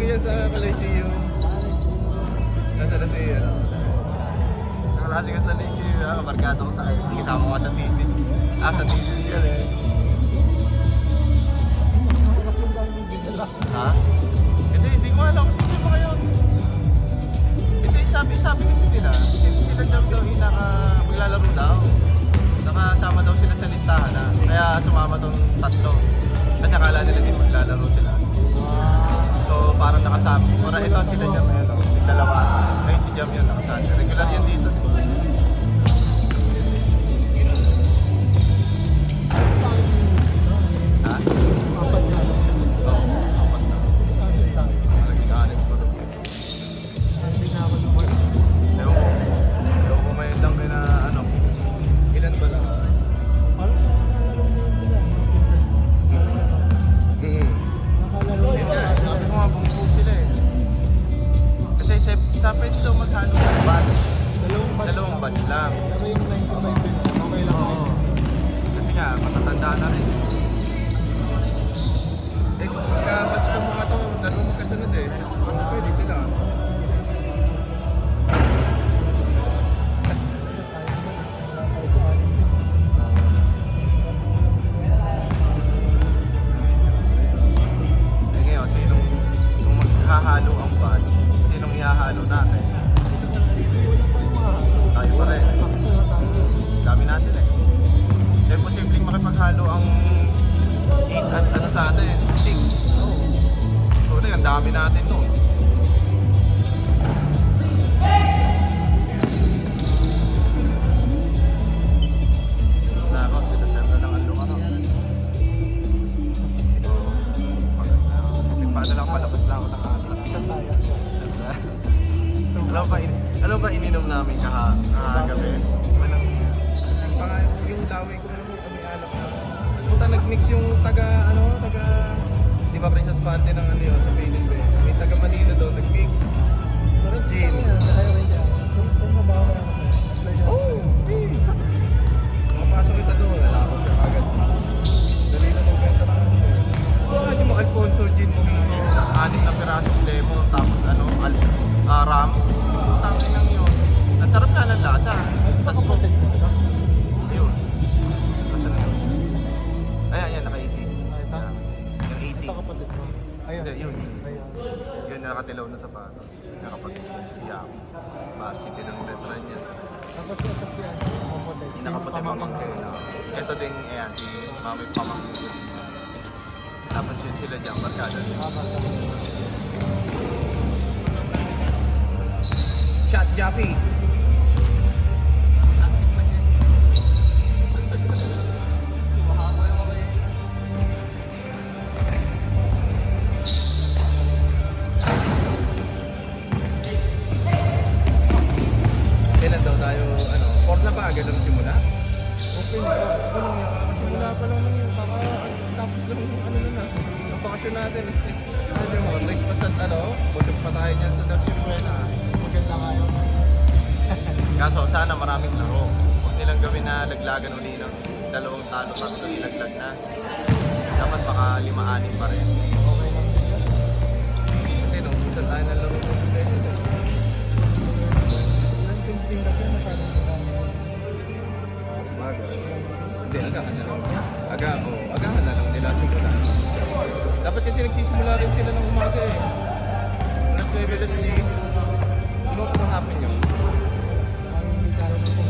yan sa Coliseum. Nasa na si ano. Nakalasi ka sa Coliseum, kabarkada ko sa akin. Hindi kasama ko sa thesis. Sa thesis yan eh. Ha? Hindi ko alam kung sino pa kayo. Hindi, sabi kasi nila, sila daw maglalaro daw. Nakasama daw sila sa listahan na. Kaya sumama tong tatlo. Kasi akala nila din maglalaro sila. So parang nakasama. Para ito sila Jam yun. Dalawa. Ay si Jam yun nakasama. Regular yan dito. Ha? Apat na. Oo, apat na. Malaging anim ko doon. Ewan ko may lang kayo na ano. Ilan ba lang? Parang nakalaro na yun sila. Pinsan. Yun nga, sabi ko nga bumubo sila eh. Kasi sa pwede daw maghalo ng batch. Dalawang batch lang. Pero yung 95 din, okay lang. Oo. Kasi nga, matatanda na rin. Eh, pagka-batch ng mga to, dalawang magkasunod eh. Kasi pwede sila. Eh ngayon, kung maghahalo ang batch, sinong ihahalo natin? Tayo pa rin. Dami natin eh. Kaya posibleng makipaghalo ang 8 at ano sa atin, 6. So, ang dami natin to. Snako, sinasenda ng along ano. Paano lang palabas lang ako ng along. Isang tayo. Alam ba ininom namin kahagabi? Walang yung daway ko naman kami alak na. Puta nag-mix yung taga di ba Princess Pante ng ano yun sa Baden Best. May taga Manila doon nag-mix. Parang gin. Kung mabawa na kasi. Oh! Makapasok kita doon. Wala ako siya agad. Dali na magbenta na kami. Imagine mo Alfonso gin mo. 6 na pirasong lemon. Tapos ram. Tangin lang yun. Nasarap nga ng lasa. Tapos Kapatid mo ito? ayun. Basta na yun. Ayan, naka-80. Ito? Yung 80. Ito kapatid mo? Ayun. Hindi, yun. Ayun. Yun, nakatilaw na sapatos. Nakapag-flex jack. Varsity ng veteran niya. Tapos ito siya. Kapatid. Yung nakaputi pamangkin. Ito din, ayan, si Mami pamangkin. Tapos yun sila dyan, barkada. Shot Jappy. Kailan daw tayo, 4 na ba? Ganun simula? Okay na. Ano nga, simula pa lang nung tapos lang ng bakasyon natin. Ano mo, Christmas at busog pa tayo niyan sa Dutch Buena. Maganda kayo. Kaso sana maraming laro. Huwag nilang gawin na laglagan uli ng 2 talo, 3 ilaglag na. Dapat baka 5-6 pa rin. Okay lang din yan. Kasi nung usan tayo ng laro ko sa ganyan. Ilang teams din kasi masyadong marami. Hindi, agahan na lang. Agahan na lang nila simula. Dapat kasi nagsisimula rin sila ng umaga eh. Alas 9, alas 10. Ano po nang hapon yun? Ang hindi kaya na kung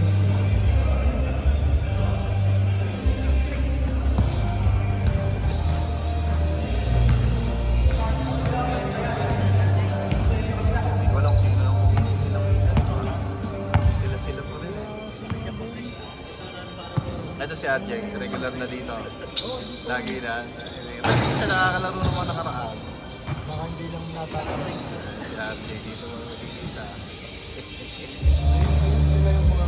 Walang sino lang kumiti lang. Sila po rin eh. Ito si RJ, regular na dito. Lagi na. Hindi siya nakakalaro ng mga nakaraan. baka hindi lang natatanong. Si RJ dito makikita. Sila yung mga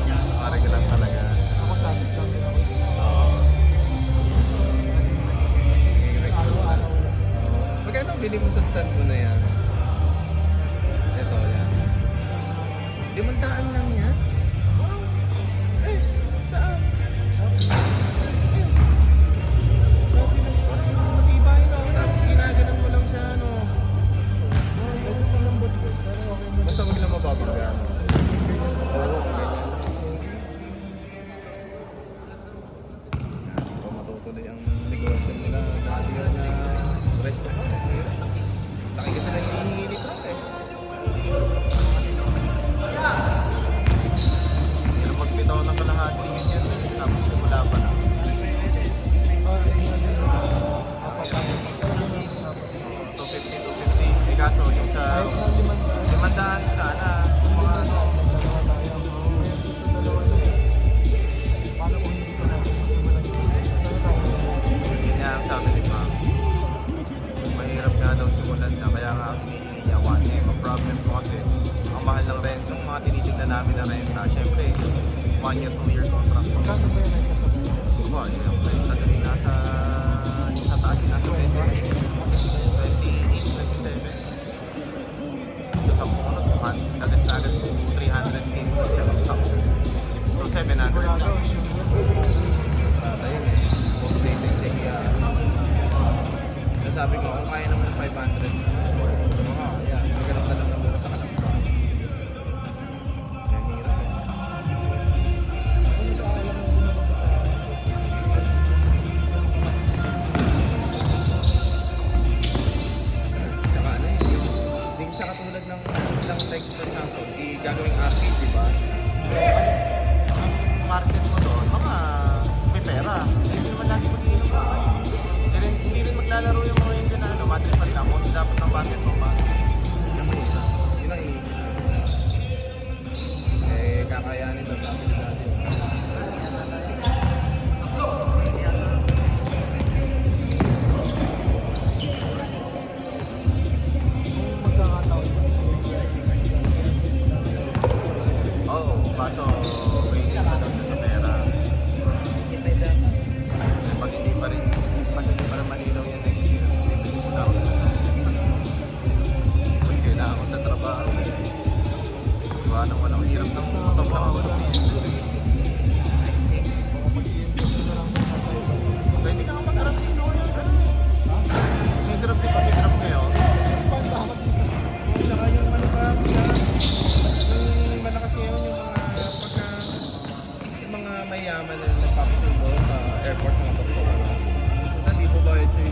Mga regular talaga. ako sabi lang din ako. Araw-araw lang. Magkano bili mo sa stand mo na yan? Ito, yan. 500 lang yan? Eh, saan? Sabi na, parang matibay na. Tapos ginagalan mo lang siya, resto pa. Laki kasi nanghihingi ni Trump eh. Pero magbitaw ng kalahati ganyan eh. Tapos simula pa na. Kapatay. 250. Eh kaso yung sa Kahit na limandaan. 500 sana. Yung mga ano. Dalawa tayo. Ngayon sa dalawa na yun. Paano kung hindi pa natin masimulan yun? Saan tayo? Yun nga ang sabi ni Ma'am. Mahirap nga daw simulan na kaya nga ang hinihingi niya 1M. Ang problem ko kasi ang mahal ng rent yung mga tinitignan namin na renta. Siyempre, 1 year, 2 year contract. Magkano ba yun ay kasabay? Diba, yung renta na rin nasa taas is nasa 28, 27. So sa puno, dagas na agad 300k sa isang taon. So 700 Sigurado. lang. Sure. Ayun eh, most dating day. Sabi ko, kung kaya naman ng 500, yeah, maghanap na lang muna sa kanang. Yan, hirap eh. Ano sa alam mo naman sa Tsaka ano eh, hindi siya katulad ng like for example, gagawing arcade, di ba? So, ang market mo doon, mga may pera. Hindi naman lagi mag-iinom ka. Hindi rin maglalaro yung mga yun na ano, matripan lang. Kasi dapat ng market mo ba? Yun ang isa. Yun ang iisip. Eh, kakayanin doon sabi nila. kung magkakataon ba sa Oo, kaso waiting na daw siya sa pera. Pag hindi pa rin malinaw yan next year, bibili ko na ako sa sasakyan. Tapos kailangan ko sa trabaho. Diba naman ako hirap sa motor lang ako sa PNS. baka mag-i-invest na lang sa iba? Pwede ka nga mag-grab dito. May grab di ba? May grab ngayon. Pagdapat dito. Tsaka yung ano pa, yung malakas ngayon yung mga mayaman na nagpapasundo sa airport mga doktor. Hindi po ba ito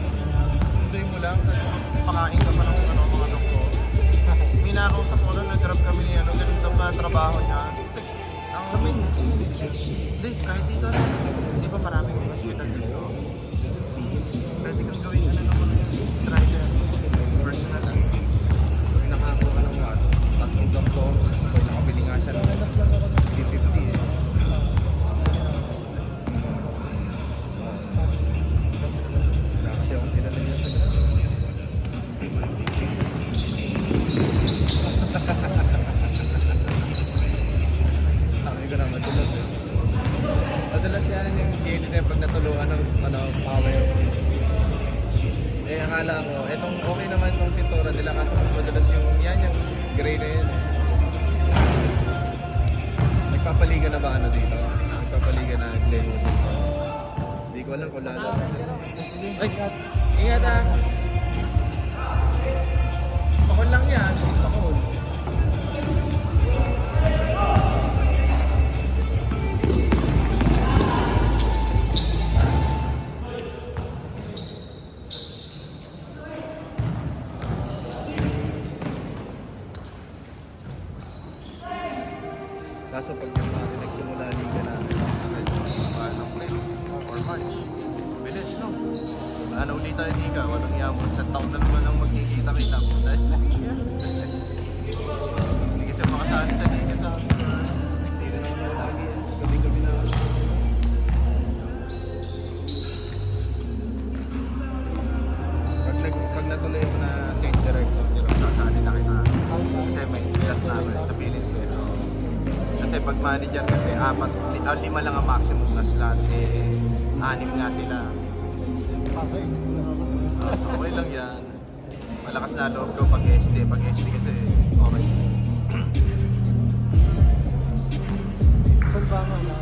sundoy mo lang, tapos pakain ka pa ng ano, mga doktor. May nakausap ko na nag-grab kami ni ano, ganito pa trabaho niya. Sa main. Hindi, kahit dito na. Di ba maraming hospital dito? Pwede kang gawin ano naman yung driver. Personal lang. Pag nakakuha ka ng ano, tatlong doktor, pag nakabili nga siya ng Hanap lang ako ng 350 eh. Wala kasi akong kilala niya sa grab. Sabi ko na madalas eh. Madalas yan yung gilid eh pag natulungan ng ano, powers. Eh akala ko, etong okay naman itong pintura nila kasi mas madalas yung yan, yung gray na yan eh. Nagpapaliga na ba ano dito? Nagpapaliga na Glenwood dito. Hindi ko alam kung lalabas sila. Sige, Ay! ingat. Ingat ah! Pakol lang yan. Pakol. Kaso pag yung mga nagsimula liga namin sa ng play or March, bilis no? Ano ulit tayo liga? Walang yabon sa taon na naman ang magkikita-kita mo. Hindi kasi makasali sa liga sa hindi na naman lagi yan. Gabi-gabi na. Pag natuloy mo na St. Director, sasali na kita. Kasi may slot namin sa Pilin Pesos. Kasi pag manager kasi 5 lang ang maximum na slot, eh 6 nga sila. Patay, hindi mo lang ako. Okay lang yan. Malakas na loob ko pag SD. Pag SD kasi okay siya. Saan ba nga na?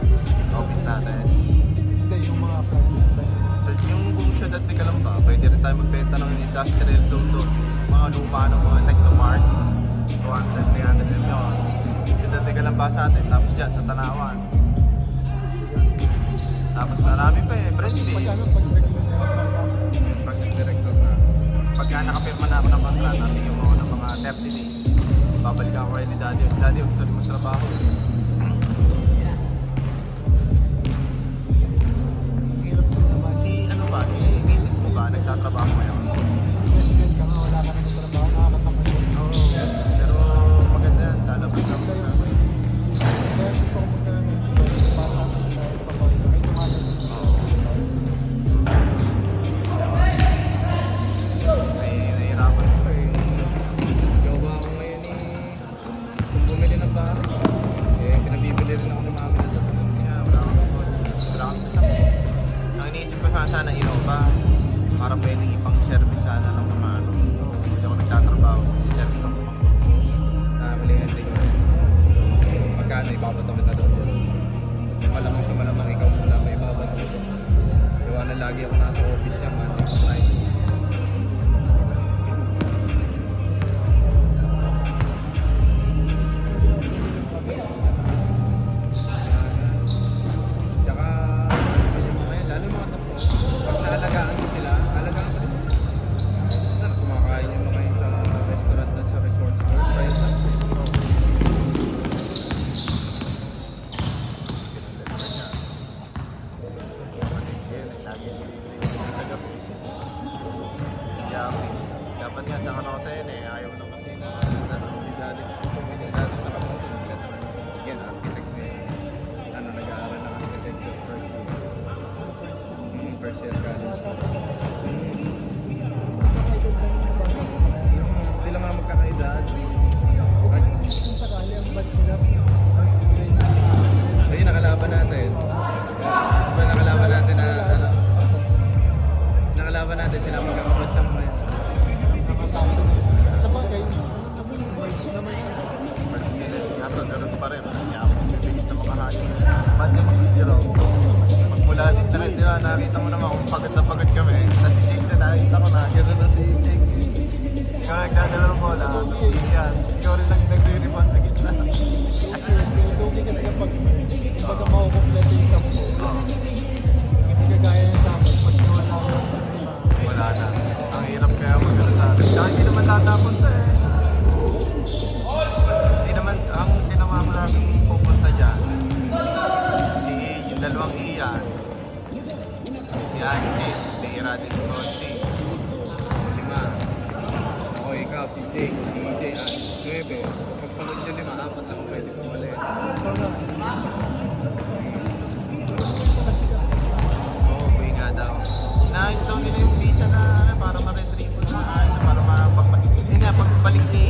Office natin. Hindi, yung mga project sa So yung kung syudad di ka lang ba, pwede rin tayo magbenta ng industrial zone doon. Mga luma ng mga Technomart. 200, 300 yun. Syudad di ka lang ba sa atin. Tapos dyan sa Tanawan. Sige, sige, sige. Tapos marami pa eh. Brandly. Pag ano, pag regular na Pag director na. pagka nakapirma na ako ng kontrata, bigyan mo ako ng mga 30 days. Babalik ako kayo ni Daddy. Daddy, huwag sabi magtrabaho. Hirap din naman. Si ano ba, si misis mo ba, nagtatrabaho ngayon? Yes, good ka nga. Wala ka na ng trabaho. Nakakataman yun. Oo, pero maganda yan. Lalabas ka mo na. Kaya gusto ko magkaroon ng event para at least kahit pa pa rin. Kahit tumagal. Nahihirapan ko eh. Gawa ako ngayon eh. Kung bumili ng bahay, eh pinabibili rin ako ng mami na sasakyan siya. Wala kang sasakyan. Ang iniisip ko sana Innova para pwedeng ipang service sana ng mga ano. Hindi ako nagtatrabaho kasi service ako sa mga. Nakakalihan din ko rin. Magkano ibabato kita doon? Malamang sa malamang ikaw muna may ibabato ko. Gawa na lagi ako nasa office niya, Monday to Friday. Tsaka, yung mga yan, lalo yung mga tapo, pag naalagaan mo sila, alagaan mo sila. Saan kumakain yung mga yun sa restaurant at sa resort store, private lang. Dapat nga sa ano kasi yun eh, ayaw lang kasi na dati dati sa kapatid yan, architect ano, nag-aaral ng architecture first year college. Hindi lang mga magkakaedad. Kung sakali ang batch nila, mas grade. So yun, nakalaban natin. Diba nakalaban natin na ano? Nakalaban natin sila magkakabrot siya mga yan. Sa bagay, naman yung merge naman yun. Pag sila, kaso ganun pa rin. Kaya ako bibilis na makahayo. Ba't ka mag-video? Magmula din na rin, diba? Nakita mo naman kung pagod na pagod kami. Tapos si Jake na nakita ko na. Gano'n na si Jake. Ikaw nagdadala ng bola. Tapos yan. Ikaw rin lang nagre-rebound sa gitna. Lugi kasi kapag merge, kapag makukompleto yung isang po, hindi kagaya niya sa akin, pag wala ako, Wala na. Ang hirap kaya magano sa atin. Kaya hindi naman tatapon to eh. Hindi naman, ang ginawa ko namin pupunta dyan, si yung dalawang iyan, si Angie, Tira din si Ronsi, 5. Ako, ikaw, si Jake, si EJ, 9. Pagpanood nyo 5, 4 lang pwede ko pala eh. Oo, buhay nga daw. Naayos daw nila yung visa na ano, para ma-retrieve na ayos para hindi nga pagbalik ni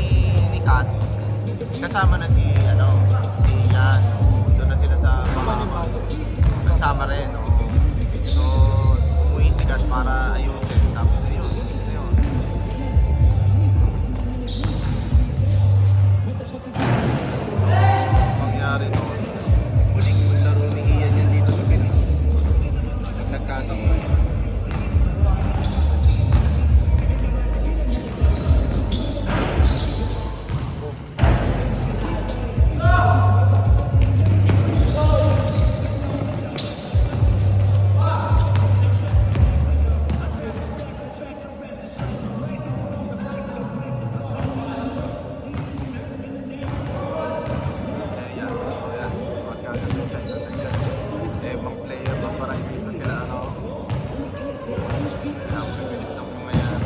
Kat kasama na si ano si Yan, doon na sila sa Bahamas kasama rin no? So umuwi si Kat para ayusin tapos ayun umis na yun. Mangyari no huling laro ni Ian yan dito sa Pinas nagkataon. Ibang player ba parang dito sila ano ang bibilis ng mga yan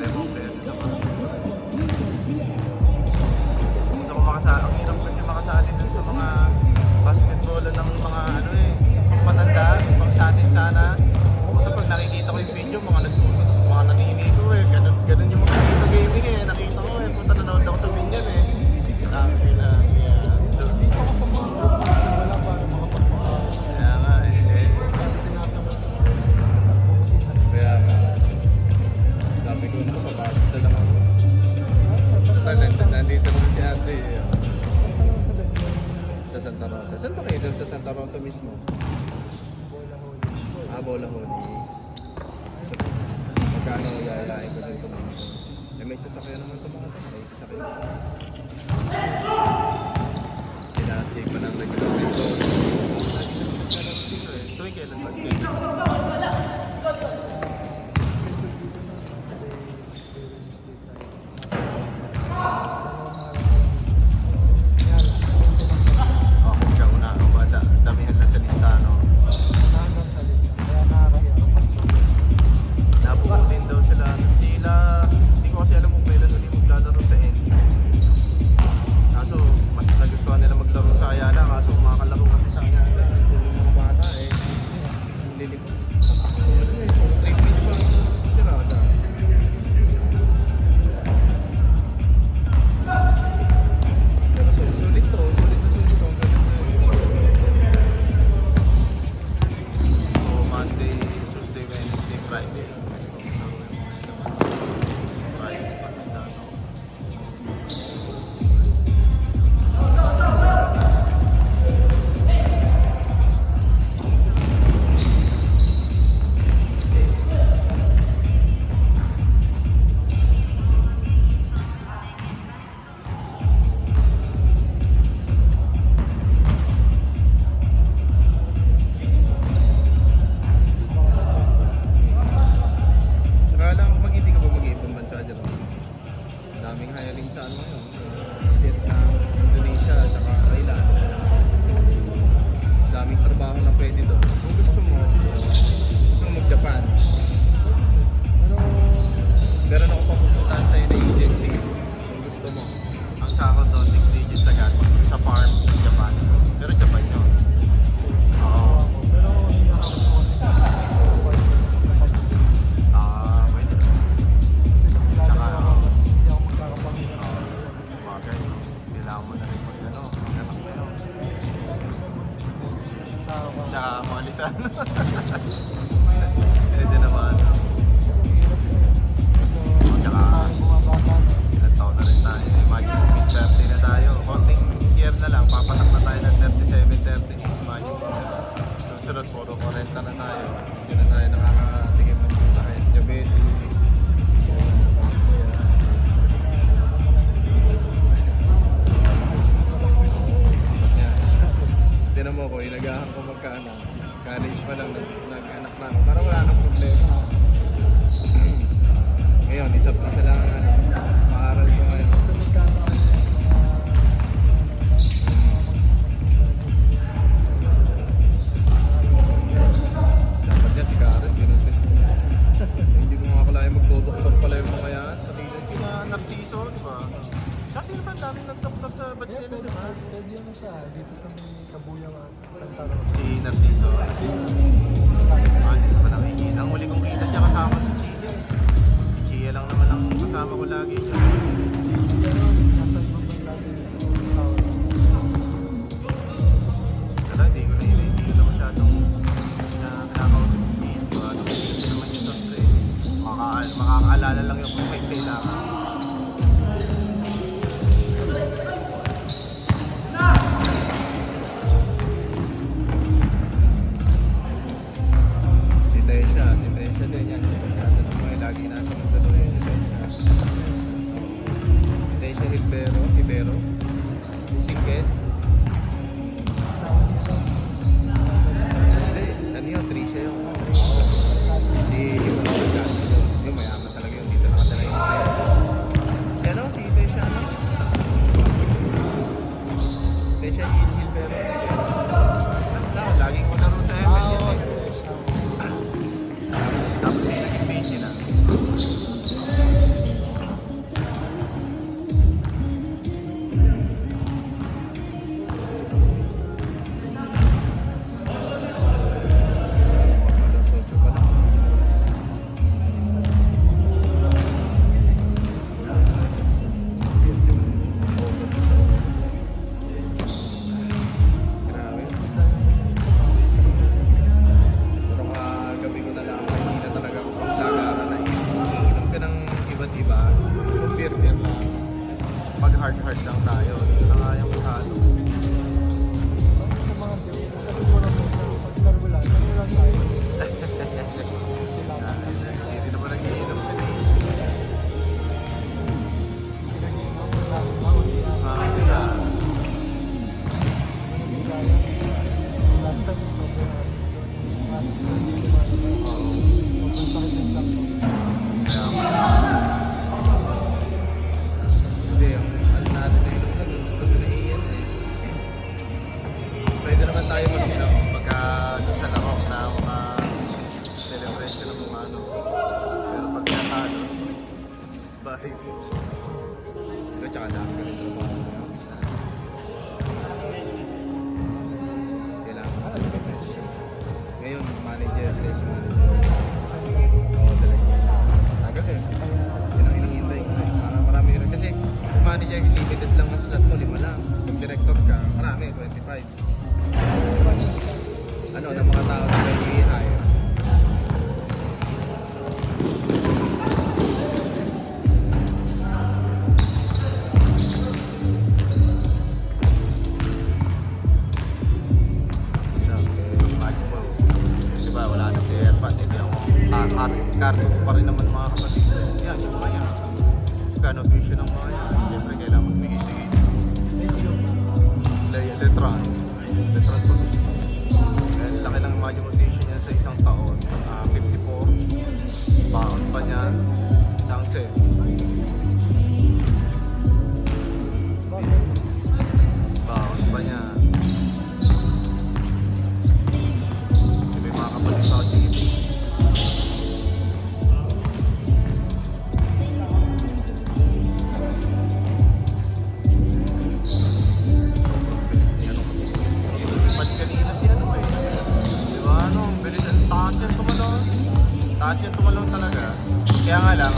ibang player sa mga gusto ko makasali ang hirap kasi makasali dun sa mga basketball ng mga ano eh pang matanda pang sa atin sana pag nakikita ko yung video mga nagsusunod mga naninito eh ganun yung mga dito gaming eh nakita ko eh punta nanood ako sa Binyan eh sabi na dito ako sa mga group kasi wala para makapagpakas. kaya nga eh Kaya tinatamad bumuli sa kaya nga sabi ko na papagos na lang ako nandito naman si ate eh. Sa Santa Rosa. Saan ba kayo doon sa Santa Rosa mismo? Bola Holis. Magkano naglalaki ko doon tumakas? Eh may sasakyan naman tumakas. May sasakyan. Sila at Jake pa lang nag-gawin ito. Tuwing kailan ba schedule? Isa pa sila maaral ko ngayon. Dapat nga si Karen, ginuntis mo. Hindi ko nga akalain magdodoktor pala yung mga yan. Pati Sina Narciso, di ba? Tsaka sino ba ang daming nag-doctor sa batch nila, di ba? Pwede yun na siya, dito sa may Kabuyaw at Santa Rosa. Si Narciso. Ah, hindi ko pa nakikita. Ang huli kong kita niya kasama si Chia. Si Chia lang naman ang kasama ko lagi. Si Gia ron, nasa ibang bansa din. Asawa. Wala, hindi ko na masyadong nakakausap si Chia. Diba? Ano kasi naman yung sa Australia. Makakaalala lang yung kung may kailangan. si Tesha din yan. Kasi nung mga lagi nasa magdalo yun si Tesha. Si Tesha Hibero. Si Singket. Asawa niya ron. Hindi, ano yun, Trisha yung si yung mayaman talaga yung dito nakatala yung si ano, si Tesha ano? Tesha Hibero. Basta, laging ko laro sa ML yan Oo, eh. si Tesha. Tapos yung naging busy na. Alas 8 pa lang. Grabe. Pero kagabi ko na lang, hindi na talaga ako sa agara na iinom ka ng iba't iba. Beer lang. Pag hard lang tayo, yun na nga yung halo. Yung mga siya, kasi muna po sa pagkarulan, nagulang tayo. Sila ang Hindi naman nag-iinom sila eh. pinag-inom, bawal na. Kaya, Last time is sobrang asin. Asin ko hindi lumalabas. Sobrang sakit ng tiyan ko. Hindi, yung ano natin na inom na doon na iyan eh. pwede naman tayo mag-inom pagka doon sa laro na mga celebration ng mga ano. Pero pag natalo, bye. Pero tsaka dami ka rin doon sa mga isa. Kailangan. Ngayon, manager, sales manager. Oo, talaga. Tagal eh. Yun ang hinihintay ko eh. Marami rin. Kasi manager, limited lang ang slot mo, 5 lang. Pag director ka, marami, 25. Ano, ng mga tao na pwede i-hire. Imagine mo, di ba, wala na si Erpat. Ito yung karto ko pa rin naman mga kapatid. Yan, si mga yan. Gano'n tuition ng mga yan. Siyempre, kailangan magbigay-bigay. May siyo. Letron pa gusto. Kaya laki ng imagine mo tuition niya sa isang taon. 54. Baon pa niya. Isang set. Baon pa niya. May mga kapatid sa GT. Pati kanina si ano eh. Di ba ano, bilis, taas yan tumalon. Taas yan tumalon talaga. Kaya nga lang,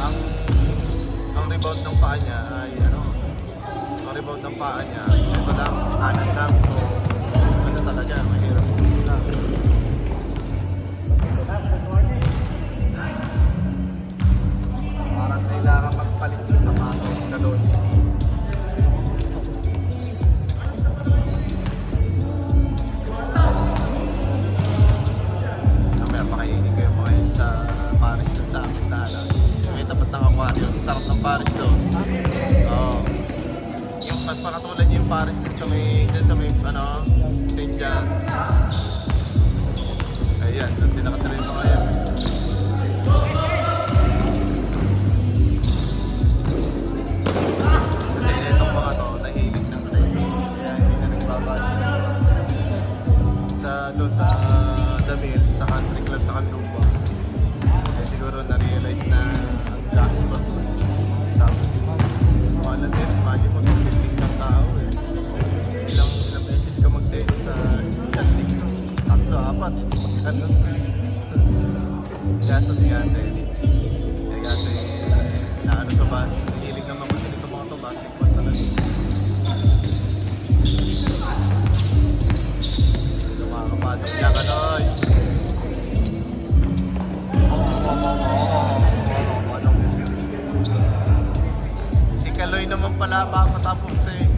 ang rebound ng paa niya ay ano, ang rebound ng paa niya, ito lang, kanan lang. So, ano talaga, mahirap lang. Parang kailangan magpalit ng sapatos na lods. Mamaya pakainin ko yung mga yun sa Paris dun sa amin sa alam. May tapat ng aquarium. Sarap ng Paris doon. Oo. Yung pagpakatulad niya yung Paris dun sa may ano, St. John. Ayan, doon din nakatira yung mga yan. kaso si Dennis. Eh kaso naano sa basket. Hilig naman kasi nito mga to, basketball talaga. Dito makakapasok siya kanoy. Si Kaloy naman pala makakatapos eh.